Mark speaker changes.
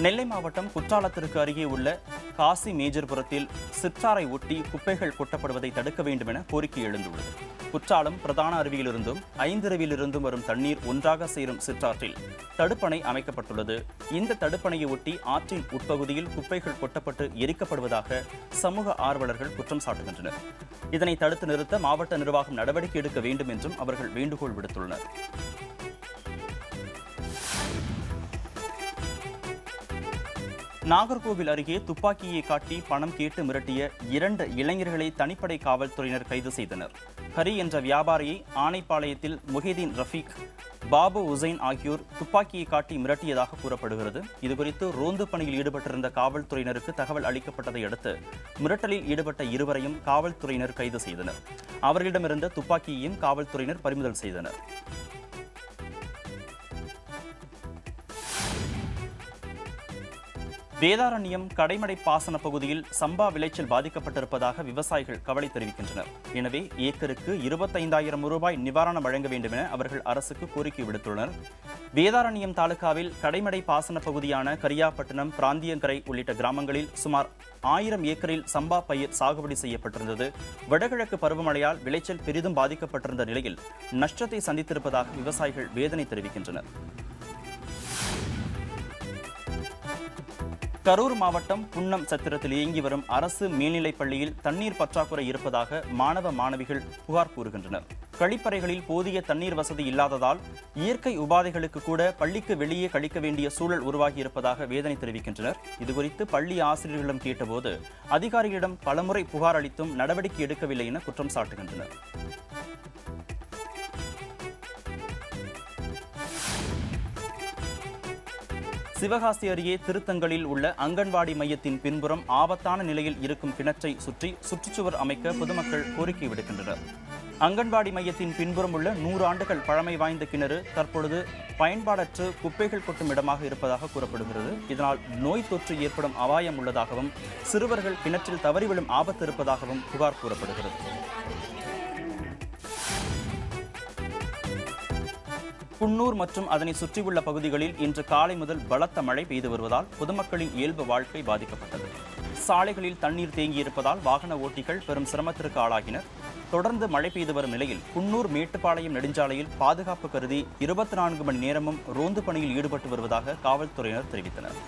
Speaker 1: நெல்லை மாவட்டம் குற்றாலத்திற்கு அருகே உள்ள காசி மேஜர்புரத்தில் சிற்றாரை ஒட்டி குப்பைகள் கொட்டப்படுவதை தடுக்க வேண்டும் என கோரிக்கை எழுந்துள்ளது. குற்றாலம் பிரதான அருவியிலிருந்தும் ஐந்தருவியிலிருந்தும் வரும் தண்ணீர் ஒன்றாக சேரும் சிற்றாற்றில் தடுப்பணை அமைக்கப்பட்டுள்ளது. இந்த தடுப்பணையை ஒட்டி ஆற்றின் உட்பகுதியில் குப்பைகள் கொட்டப்பட்டு எரிக்கப்படுவதாக சமூக ஆர்வலர்கள் குற்றம் சாட்டுகின்றனர். இதனை தடுத்து நிறுத்த மாவட்ட நிர்வாகம் நடவடிக்கை எடுக்க வேண்டும் என்றும் அவர்கள் வேண்டுகோள் விடுத்துள்ளனர். நாகர்கோவில் அருகே துப்பாக்கியை காட்டி பணம் கேட்டு மிரட்டிய 2 இளைஞர்களை தனிப்படை காவல்துறையினர் கைது செய்தனர். ஹரி என்ற வியாபாரியை ஆனைப்பாளையத்தில் முஹிதீன் ரஃபீக், பாபு உசைன் ஆகியோர் துப்பாக்கியை காட்டி மிரட்டியதாக கூறப்படுகிறது. இதுகுறித்து ரோந்து பணியில் ஈடுபட்டிருந்த காவல்துறையினருக்கு தகவல் அளிக்கப்பட்டதை அடுத்து மிரட்டலில் ஈடுபட்ட இருவரையும் காவல்துறையினர் கைது செய்தனர். அவர்களிடமிருந்த துப்பாக்கியையும் காவல்துறையினர் பறிமுதல் செய்தனர். வேதாரண்யம் கடைமடை பாசன பகுதியில் சம்பா விளைச்சல் பாதிக்கப்பட்டிருப்பதாக விவசாயிகள் கவலை தெரிவிக்கின்றனர். எனவே ஏக்கருக்கு 25,000 ரூபாய் நிவாரணம் வழங்க வேண்டும் என அவர்கள் அரசுக்கு கோரிக்கை விடுத்துள்ளனர். வேதாரண்யம் தாலுகாவில் கடைமடை பாசன பகுதியான கரியாப்பட்டினம், பிராந்தியங்கரை உள்ளிட்ட கிராமங்களில் சுமார் 1000 ஏக்கரில் சம்பா பயிர் சாகுபடி செய்யப்பட்டிருந்தது. வடகிழக்கு பருவமழையால் விளைச்சல் பெரிதும் பாதிக்கப்பட்டிருந்த நிலையில் நஷ்டத்தை சந்தித்திருப்பதாக விவசாயிகள் வேதனை தெரிவிக்கின்றனர். கரூர் மாவட்டம் புன்னம் சத்திரத்தில் இயங்கி வரும் அரசு மேல்நிலைப் பள்ளியில் தண்ணீர் பற்றாக்குறை இருப்பதாக மாணவ மாணவிகள் புகார் கூறுகின்றனர். கழிப்பறைகளில் போதிய தண்ணீர் வசதி இல்லாததால் இயற்கை உபாதைகளுக்கு கூட பள்ளிக்கு வெளியே கழிக்க வேண்டிய சூழல் உருவாகி இருப்பதாக வேதனை தெரிவிக்கின்றனர். இதுகுறித்து பள்ளி ஆசிரியர்களிடம் கேட்டபோது அதிகாரிகளிடம் பலமுறை புகார் அளித்தும் நடவடிக்கை எடுக்கவில்லை என குற்றம் சாட்டுகின்றனர். சிவகாசி அருகே திருத்தங்கலில் உள்ள அங்கன்வாடி மையத்தின் பின்புறம் ஆபத்தான நிலையில் இருக்கும் கிணற்றை சுற்றி சுற்றுச்சுவர் அமைக்க பொதுமக்கள் கோரிக்கை விடுக்கின்றனர். அங்கன்வாடி மையத்தின் பின்புறம் உள்ள 100 ஆண்டுகள் பழமை வாய்ந்த கிணறு தற்பொழுது பயன்பாடற்று குப்பைகள் கொட்டும் இடமாக இருப்பதாக கூறப்படுகிறது. இதனால் நோய் தொற்று ஏற்படும் அபாயம் உள்ளதாகவும் சிறுவர்கள் கிணற்றில் தவறி விழும் ஆபத்து இருப்பதாகவும் புகார் கூறப்படுகிறது. குன்னூர் மற்றும் அதனை சுற்றியுள்ள பகுதிகளில் இன்று காலை முதல் பலத்த மழை பெய்து வருவதால் பொதுமக்களின் இயல்பு வாழ்க்கை பாதிக்கப்பட்டது. சாலைகளில் தண்ணீர் தேங்கியிருப்பதால் வாகன ஓட்டிகள் பெரும் சிரமத்திற்கு ஆளாகினர். தொடர்ந்து மழை பெய்து வரும் நிலையில் குன்னூர் மேட்டுப்பாளையம் நெடுஞ்சாலையில் பாதுகாப்பு கருதி 24 மணி நேரமும் ரோந்து பணியில் ஈடுபட்டு வருவதாக காவல்துறையினர் தெரிவித்தனர்.